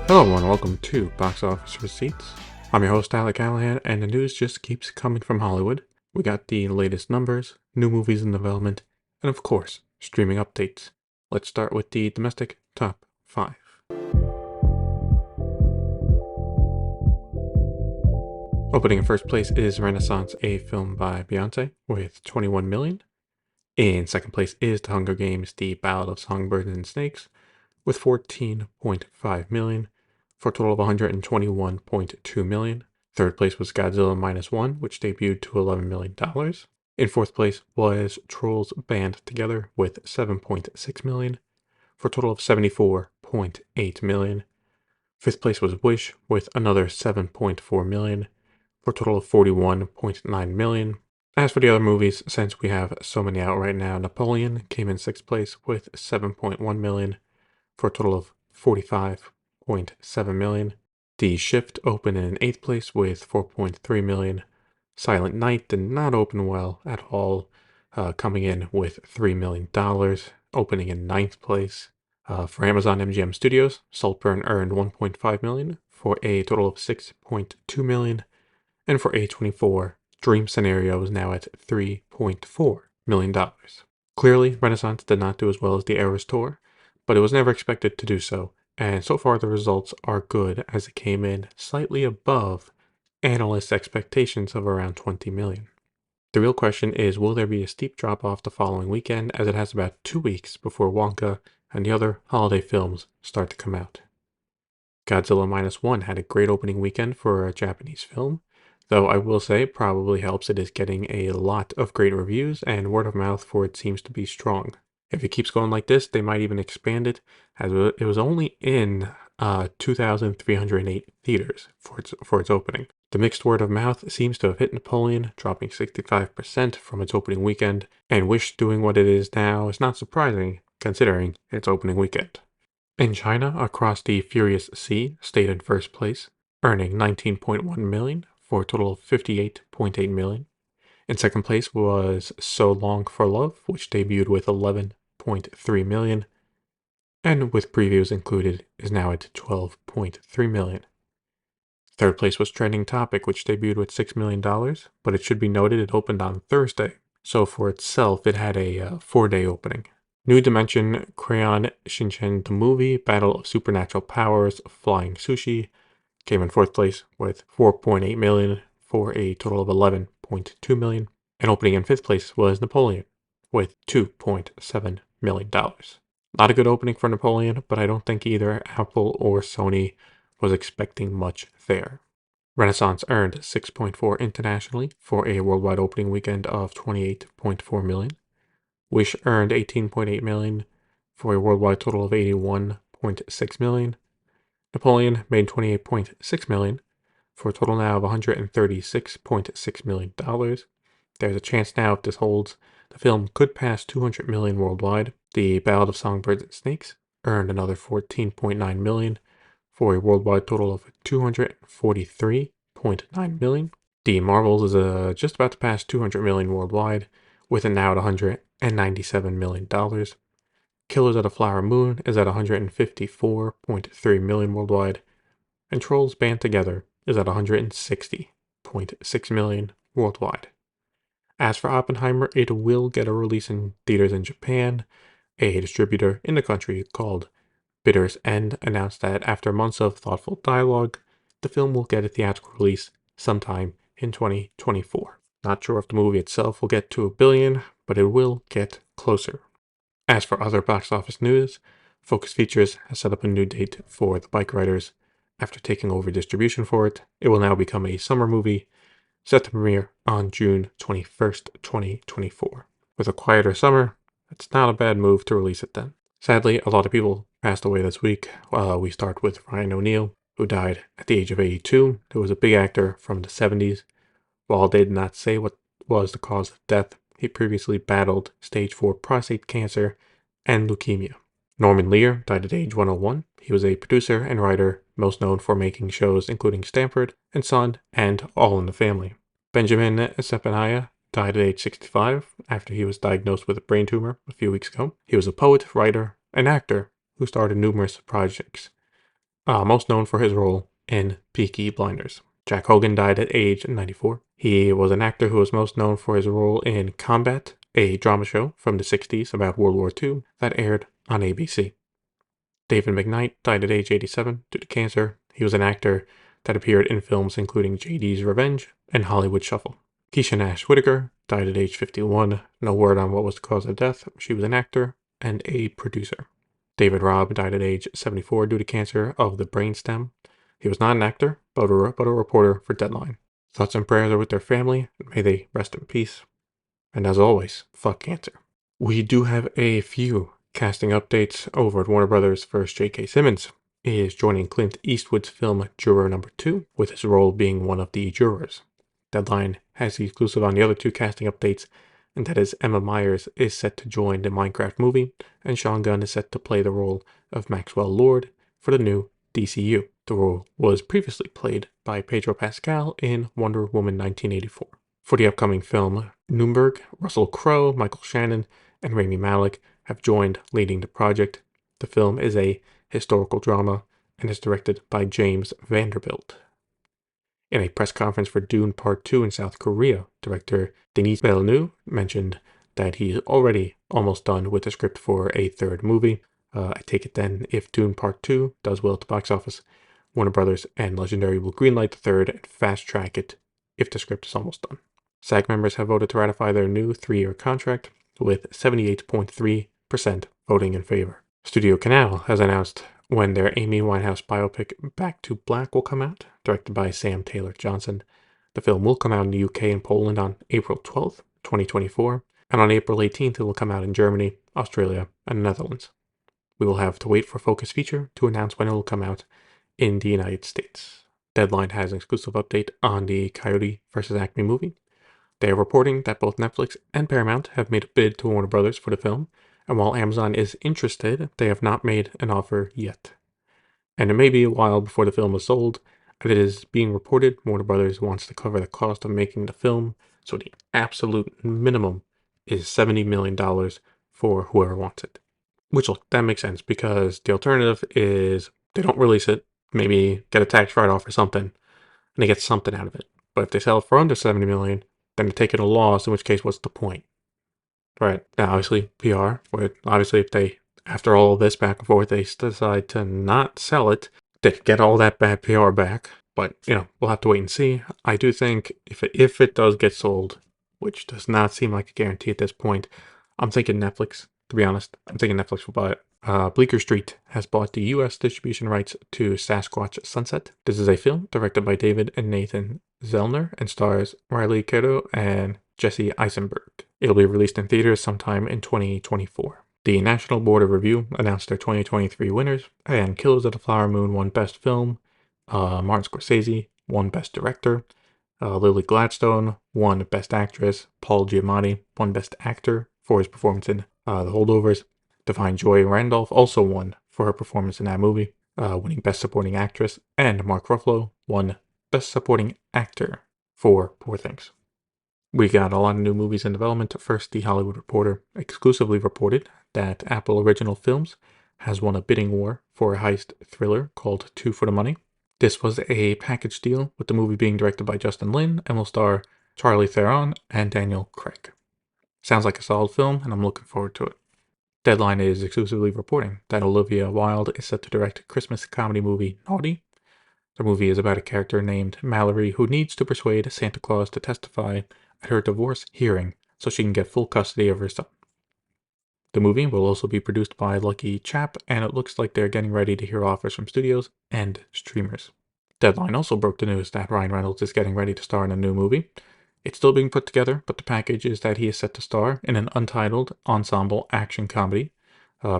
Hello everyone, welcome to Box Office Receipts. I'm your host Alec Callahan, and the news just keeps coming from Hollywood. We got the latest numbers, new movies in development, and of course, streaming updates. Let's start with the domestic top 5. Opening in first place is Renaissance, a film by Beyonce, with 21 million. In second place is The Hunger Games, The Ballad of Songbirds and Snakes, with 14.5 million, for a total of 121.2 million. Third place was Godzilla Minus One, which debuted to $11 million. In fourth place was Trolls Band Together with 7.6 million, for a total of 74.8 million. Fifth place was Wish with another 7.4 million, for a total of 41.9 million. As for the other movies, since we have so many out right now, Napoleon came in sixth place with 7.1 million, for a total of 45.7 million. The Shift opened in 8th place with 4.3 million. Silent Night did not open well at all, coming in with $3 million, opening in 9th place. For Amazon MGM Studios, Saltburn earned 1.5 million for a total of 6.2 million. And for A24, Dream Scenario is now at $3.4 million. Clearly, Renaissance did not do as well as the Eras Tour, but it was never expected to do so, and so far the results are good as it came in slightly above analysts' expectations of around 20 million. The real question is, will there be a steep drop-off the following weekend, as it has about 2 weeks before Wonka and the other holiday films start to come out. Godzilla Minus One had a great opening weekend for a Japanese film, though I will say it probably helps it is getting a lot of great reviews, and word of mouth for it seems to be strong. If it keeps going like this, they might even expand it, as it was only in 2,308 theaters for its opening. The mixed word of mouth seems to have hit Napoleon, dropping 65% from its opening weekend, and Wish doing what it is now is not surprising, considering its opening weekend. In China, Across the Furious Sea stayed in first place, earning 19.1 million for a total of 58.8 million. In second place was So Long for Love, which debuted with 11.3 million, and with previews included is now at 12.3 million. Third place was Trending Topic, which debuted with $6 million, but it should be noted it opened on Thursday, so for itself it had a 4-day opening. New Dimension, Crayon Shinchan the Movie, Battle of Supernatural Powers, Flying Sushi, came in fourth place with 4.8 million for a total of 11.2 million. And opening in fifth place was Napoleon with $2.7 million. Not a good opening for Napoleon, but I don't think either Apple or Sony was expecting much there. Renaissance earned 6.4 internationally for a worldwide opening weekend of 28.4 million. Wish earned 18.8 million for a worldwide total of 81.6 million. Napoleon made 28.6 million for a total now of $136.6 million. There's a chance now, if this holds, the film could pass 200 million worldwide. The Ballad of Songbirds and Snakes earned another 14.9 million for a worldwide total of 243.9 million. The Marvels is just about to pass 200 million worldwide, with it now at $197 million. Killers of the Flower Moon is at 154.3 million worldwide, and Trolls Band Together is at 160.6 million worldwide. As for Oppenheimer, it will get a release in theaters in Japan. A distributor in the country called Bitter's End announced that after months of thoughtful dialogue, the film will get a theatrical release sometime in 2024. Not sure if the movie itself will get to $1 billion, but it will get closer. As for other box office news, Focus Features has set up a new date for The Bikeriders after taking over distribution for it. It will now become a summer movie, set to premiere on June 21st, 2024. With a quieter summer, it's not a bad move to release it then. Sadly, a lot of people passed away this week. We start with Ryan O'Neal, who died at the age of 82. He was a big actor from the 70s. While they did not say what was the cause of death, he previously battled stage 4 prostate cancer and leukemia. Norman Lear died at age 101. He was a producer and writer, most known for making shows including Stanford and Son and All in the Family. Benjamin Sepenaya died at age 65 after he was diagnosed with a brain tumor a few weeks ago. He was a poet, writer, and actor who starred in numerous projects. most known for his role in Peaky Blinders. Jack Hogan died at age 94. He was an actor who was most known for his role in Combat, a drama show from the 60s about World War II that aired on ABC. David McKnight died at age 87 due to cancer. He was an actor that appeared in films including JD's Revenge and Hollywood Shuffle. Keisha Nash Whitaker died at age 51. No word on what was the cause of death. She was an actor and a producer. David Robb died at age 74 due to cancer of the brainstem. He was not an actor, but a reporter for Deadline. Thoughts and prayers are with their family. May they rest in peace. And as always, fuck cancer. We do have a few casting updates over at Warner Brothers. First, J.K. Simmons is joining Clint Eastwood's film Juror Number 2, with his role being one of the jurors. Deadline has the exclusive on the other two casting updates, and that is Emma Myers is set to join the Minecraft movie, and Sean Gunn is set to play the role of Maxwell Lord for the new DCU. The role was previously played by Pedro Pascal in Wonder Woman 1984. For the upcoming film, Nuremberg, Russell Crowe, Michael Shannon, and Rami Malek have joined leading the project. The film is a historical drama and is directed by James Vanderbilt. In a press conference for Dune Part 2 in South Korea, director Denis Villeneuve mentioned that he's already almost done with the script for a third movie. I take it then, if Dune Part 2 does well at the box office, Warner Brothers and Legendary will greenlight the third and fast track it if the script is almost done. SAG members have voted to ratify their new 3-year contract, with 78.3% voting in favor. Studio Canal has announced when their Amy Winehouse biopic Back to Black will come out, directed by Sam Taylor Johnson. The film will come out in the UK and Poland on April 12th, 2024, and on April 18th it will come out in Germany, Australia, and the Netherlands. We will have to wait for Focus Feature to announce when it will come out in the United States. Deadline has an exclusive update on the Coyote vs. Acme movie. They are reporting that both Netflix and Paramount have made a bid to Warner Brothers for the film, and while Amazon is interested, they have not made an offer yet. And it may be a while before the film is sold, and it is being reported Warner Brothers wants to cover the cost of making the film, so the absolute minimum is $70 million for whoever wants it. Which, look, that makes sense, because the alternative is they don't release it, maybe get a tax write-off or something, and they get something out of it. But if they sell it for under $70 million, then they're taking a loss, in which case, what's the point? Right. Now, obviously, PR, but obviously, if they, after all this back and forth, they decide to not sell it, they get all that bad PR back. But, we'll have to wait and see. I do think if it does get sold, which does not seem like a guarantee at this point, I'm thinking Netflix, to be honest. I'm thinking Netflix will buy it. Bleecker Street has bought the U.S. distribution rights to Sasquatch Sunset. This is a film directed by David and Nathan Zellner and stars Riley Keough and Jesse Eisenberg. It'll be released in theaters sometime in 2024. The National Board of Review announced their 2023 winners, and Killers of the Flower Moon won Best Film, Martin Scorsese won Best Director, Lily Gladstone won Best Actress, Paul Giamatti won Best Actor for his performance in The Holdovers. Divine Joy Randolph also won for her performance in that movie, winning Best Supporting Actress, and Mark Ruffalo won Best Supporting Actor for Poor Things. We got a lot of new movies in development. First, The Hollywood Reporter exclusively reported that Apple Original Films has won a bidding war for a heist thriller called Two for the Money. This was a package deal, with the movie being directed by Justin Lin and will star Charlie Theron and Daniel Craig. Sounds like a solid film, and I'm looking forward to it. Deadline is exclusively reporting that Olivia Wilde is set to direct a Christmas comedy movie, Naughty. The movie is about a character named Mallory who needs to persuade Santa Claus to testify at her divorce hearing so she can get full custody of her son. The movie will also be produced by Lucky Chap, and it looks like they're getting ready to hear offers from studios and streamers. Deadline also broke the news that Ryan Reynolds is getting ready to star in a new movie. It's still being put together, but the package is that he is set to star in an untitled ensemble action comedy,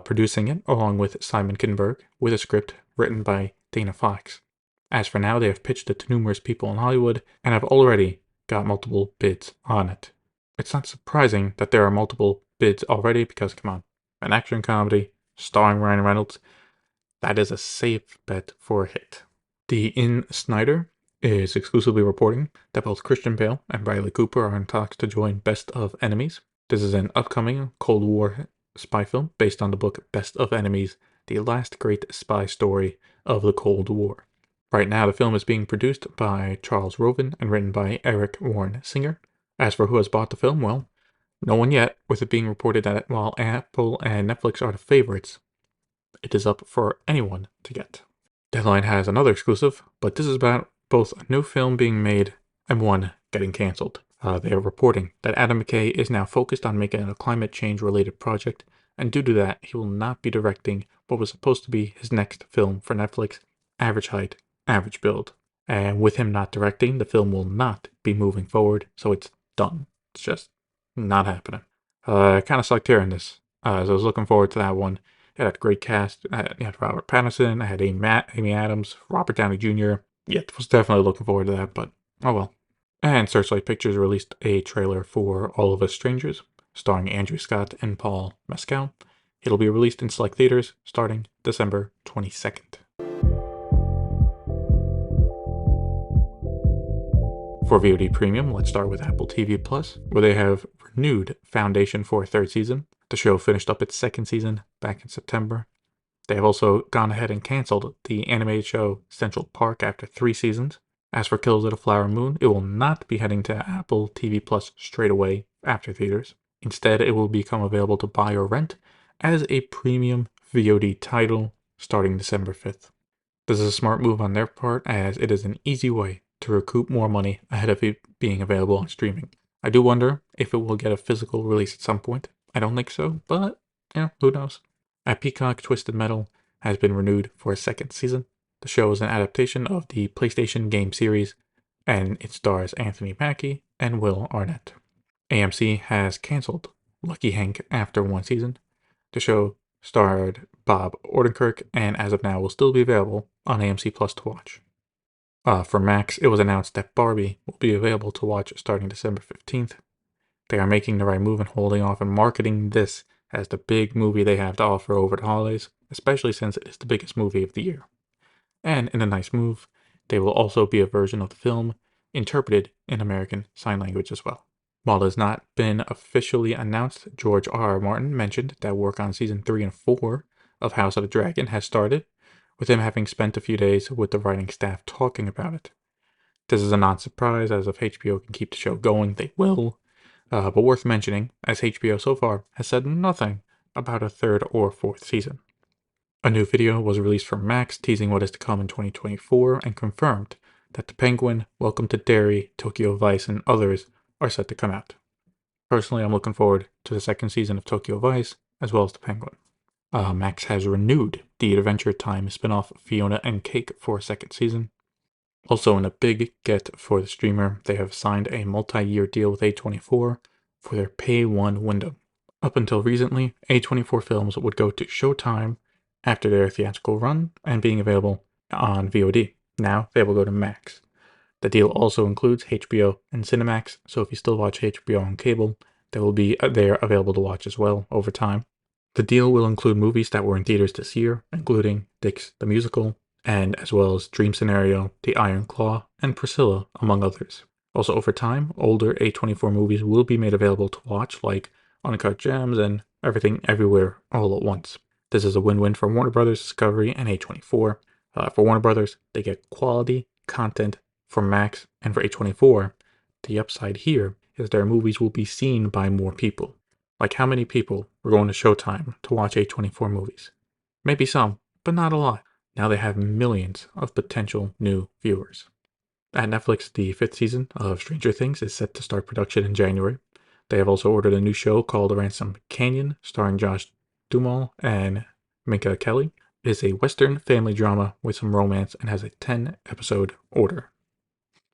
producing it along with Simon Kinberg, with a script written by Dana Fox. As for now, they have pitched it to numerous people in Hollywood and have already got multiple bids on it. It's not surprising that there are multiple bids already because, come on, an action comedy starring Ryan Reynolds, that is a safe bet for a hit. The In Snyder is exclusively reporting that both Christian Bale and Bradley Cooper are in talks to join Best of Enemies. This is an upcoming Cold War spy film based on the book Best of Enemies the last great spy story of the Cold War. Right now, the film is being produced by Charles Roven and written by Eric Warren Singer. As for who has bought the film, well, no one yet, with it being reported that while Apple and Netflix are the favorites, it is up for anyone to get. Deadline has another exclusive, but this is about both a new film being made and one getting canceled. They are reporting that Adam McKay is now focused on making a climate change related project, and due to that, he will not be directing what was supposed to be his next film for Netflix, Average Height, Average Build. And with him not directing, the film will not be moving forward, so it's done. It's just not happening. Kind of sucked hearing this, as I was looking forward to that one. It had a great cast. You had Robert Pattinson, I had Amy Adams, Robert Downey Jr. Yeah, was definitely looking forward to that, but oh well. And Searchlight Pictures released a trailer for All of Us Strangers, starring Andrew Scott and Paul Mescal. It'll be released in select theaters starting December 22nd. For VOD Premium, let's start with Apple TV Plus, where they have renewed Foundation for a third season. The show finished up its second season back in September. They have also gone ahead and canceled the animated show Central Park after 3 seasons. As for Killers of the Flower Moon, it will not be heading to Apple TV Plus straight away after theaters. Instead, it will become available to buy or rent as a premium VOD title starting December 5th. This is a smart move on their part, as it is an easy way to recoup more money ahead of it being available on streaming. I do wonder if it will get a physical release at some point. I don't think so, but yeah, who knows. At Peacock, Twisted Metal has been renewed for a second season. The show is an adaptation of the PlayStation game series, and it stars Anthony Mackie and Will Arnett. AMC has canceled Lucky Hank after 1 season. The show starred Bob Odenkirk, and as of now will still be available on AMC Plus to watch. For Max, it was announced that Barbie will be available to watch starting December 15th. They are making the right move and holding off and marketing this as the big movie they have to offer over the holidays, especially since it is the biggest movie of the year. And in a nice move, there will also be a version of the film interpreted in American Sign Language as well. While it has not been officially announced, George R.R. Martin mentioned that work on season 3 and 4 of House of the Dragon has started, with him having spent a few days with the writing staff talking about it. This is a non-surprise, as if HBO can keep the show going, they will. But worth mentioning, as HBO so far has said nothing about a 3rd or 4th season. A new video was released from Max teasing what is to come in 2024 and confirmed that The Penguin, Welcome to Derry, Tokyo Vice, and others are set to come out. Personally, I'm looking forward to the 2nd season of Tokyo Vice, as well as The Penguin. Max has renewed the Adventure Time spin-off Fiona and Cake for a 2nd season. Also, in a big get for the streamer, they have signed a multi-year deal with A24 for their Pay 1 window. Up until recently, A24 films would go to Showtime after their theatrical run and being available on VOD. Now they will go to Max. The deal also includes HBO and Cinemax, so if you still watch HBO on cable, they will be there available to watch as well over time. The deal will include movies that were in theaters this year, including Dix the Musical, and as well as Dream Scenario, The Iron Claw, and Priscilla, among others. Also over time, older A24 movies will be made available to watch, like Uncut Gems and Everything Everywhere All at Once. This is a win-win for Warner Brothers Discovery and A24. For Warner Brothers, they get quality content from Max, and for A24, the upside here is their movies will be seen by more people. Like, how many people were going to Showtime to watch A24 movies? Maybe some, but not a lot. Now they have millions of potential new viewers. At Netflix, the 5th season of Stranger Things is set to start production in January. They have also ordered a new show called Ransom Canyon, starring Josh Duhamel and Minka Kelly. It is a Western family drama with some romance and has a 10-episode order.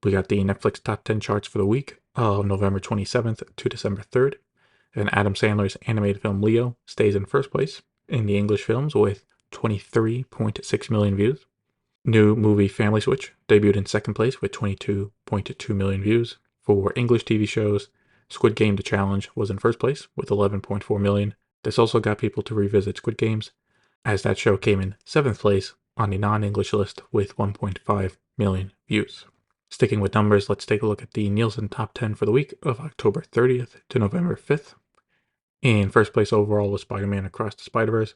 We got the Netflix top 10 charts for the week of November 27th to December 3rd. And Adam Sandler's animated film Leo stays in first place in the English films with 23.6 million views. New movie Family Switch debuted in 2nd place with 22.2 million views. For English TV shows, Squid Game The Challenge was in 1st place with 11.4 million. This also got people to revisit Squid Games, as that show came in 7th place on the non-English list with 1.5 million views. Sticking with numbers, let's take a look at the Nielsen Top 10 for the week of October 30th to November 5th. In 1st place overall was Spider-Man Across the Spider-Verse.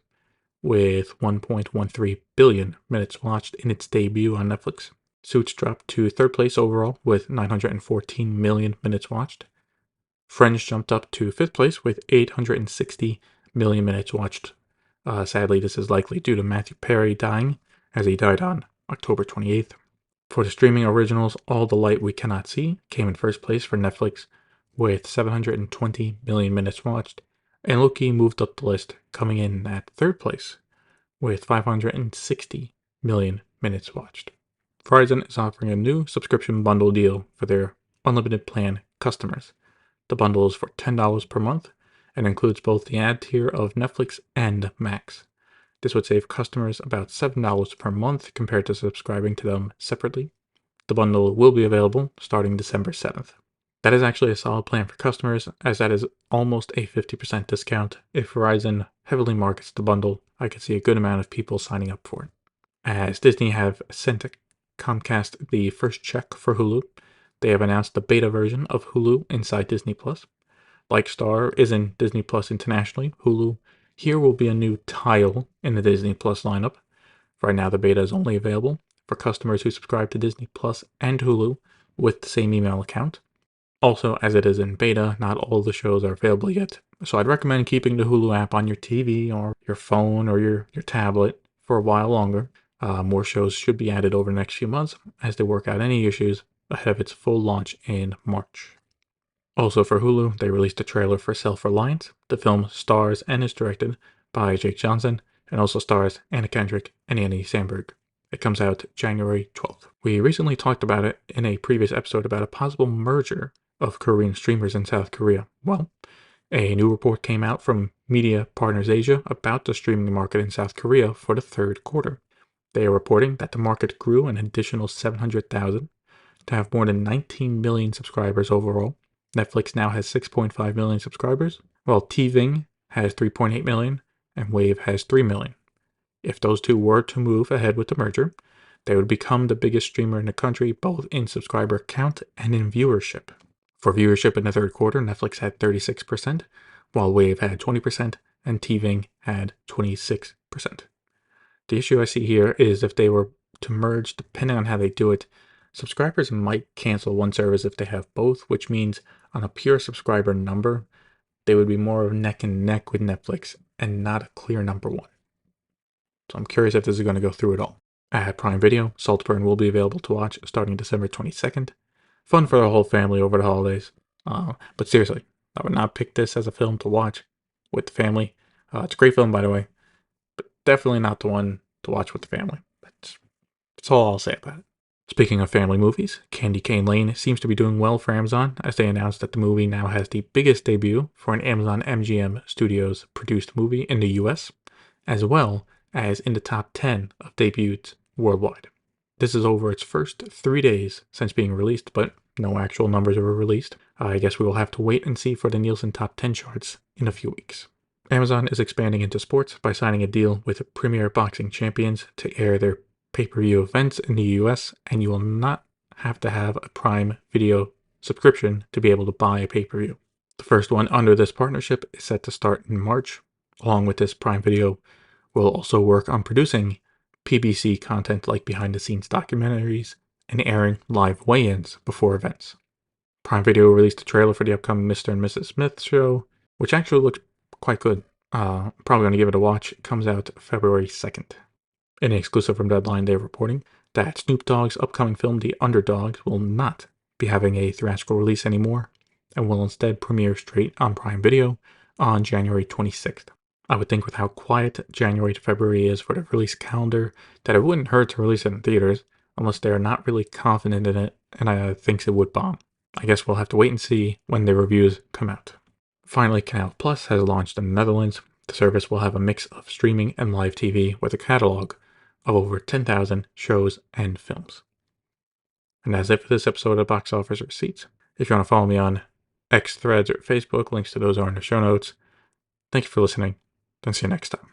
with 1.13 billion minutes watched in its debut on Netflix. Suits dropped to third place overall with 914 million minutes watched. Friends jumped up to fifth place with 860 million minutes watched. Sadly, this is likely due to Matthew Perry dying, as he died on October 28th. For the streaming originals, All the Light We Cannot See came in first place for Netflix with 720 million minutes watched, and Loki moved up the list, coming in at third place with 560 million minutes watched. Verizon is offering a new subscription bundle deal for their unlimited plan customers. The bundle is for $10 per month and includes both the ad tier of Netflix and Max. This would save customers about $7 per month compared to subscribing to them separately. The bundle will be available starting December 7th. That is actually a solid plan for customers, as that is almost a 50% discount. If Verizon heavily markets the bundle, I could see a good amount of people signing up for it. As Disney have sent Comcast the first check for Hulu, they have announced the beta version of Hulu inside Disney+. Like Star is in Disney Plus internationally, Hulu here will be a new tile in the Disney Plus lineup. Right now, the beta is only available for customers who subscribe to Disney Plus and Hulu with the same email account. Also, as it is in beta, not all the shows are available yet, so I'd recommend keeping the Hulu app on your TV or your phone or your tablet for a while longer. More shows should be added over the next few months as they work out any issues ahead of its full launch in March. Also for Hulu, they released a trailer for Self-Reliance. The film stars and is directed by Jake Johnson and also stars Anna Kendrick and Andy Samberg. It comes out January 12th. We recently talked about it in a previous episode about a possible merger of Korean streamers in South Korea. Well, a new report came out from Media Partners Asia about the streaming market in South Korea for the third quarter. They are reporting that the market grew an additional 700,000 to have more than 19 million subscribers overall. Netflix now has 6.5 million subscribers, while TVing has 3.8 million and Wave has 3 million. If those two were to move ahead with the merger, they would become the biggest streamer in the country, both in subscriber count and in viewership. For viewership in the third quarter, Netflix had 36%, while Wave had 20%, and TVing had 26%. The issue I see here is if they were to merge, depending on how they do it, subscribers might cancel one service if they have both, which means on a pure subscriber number, they would be more of neck and neck with Netflix and not a clear number one. So I'm curious if this is going to go through at all. At Prime Video, Saltburn will be available to watch starting December 22nd. Fun for the whole family over the holidays. But seriously, I would not pick this as a film to watch with the family. It's a great film, by the way, but definitely not the one to watch with the family. That's all I'll say about it. Speaking of family movies, Candy Cane Lane seems to be doing well for Amazon, as they announced that the movie now has the biggest debut for an Amazon MGM Studios produced movie in the US, as well as in the top 10 of debuts worldwide. This is over its first 3 days since being released, but no actual numbers were released. I guess we will have to wait and see for the Nielsen top 10 charts in a few weeks. Amazon is expanding into sports by signing a deal with Premier Boxing Champions to air their pay-per-view events in the US, and you will not have to have a Prime Video subscription to be able to buy a pay-per-view. The first one under this partnership is set to start in March. Along with this, Prime Video will also work on producing PBC content like behind-the-scenes documentaries and airing live weigh-ins before events. Prime Video released a trailer for the upcoming Mr. and Mrs. Smith show, which actually looks quite good. I'm probably going to give it a watch. It comes out February 2nd. In an exclusive from Deadline, they're reporting that Snoop Dogg's upcoming film, The Underdogs, will not be having a theatrical release anymore and will instead premiere straight on Prime Video on January 26th. I would think with how quiet January to February is for the release calendar that it wouldn't hurt to release it in theaters unless they're not really confident in it and I think it would bomb. I guess we'll have to wait and see when the reviews come out. Finally, Canal Plus has launched in the Netherlands. The service will have a mix of streaming and live TV with a catalog of over 10,000 shows and films. And that's it for this episode of Box Office Receipts. If you want to follow me on X, Threads, or Facebook, links to those are in the show notes. Thank you for listening, and see you next time.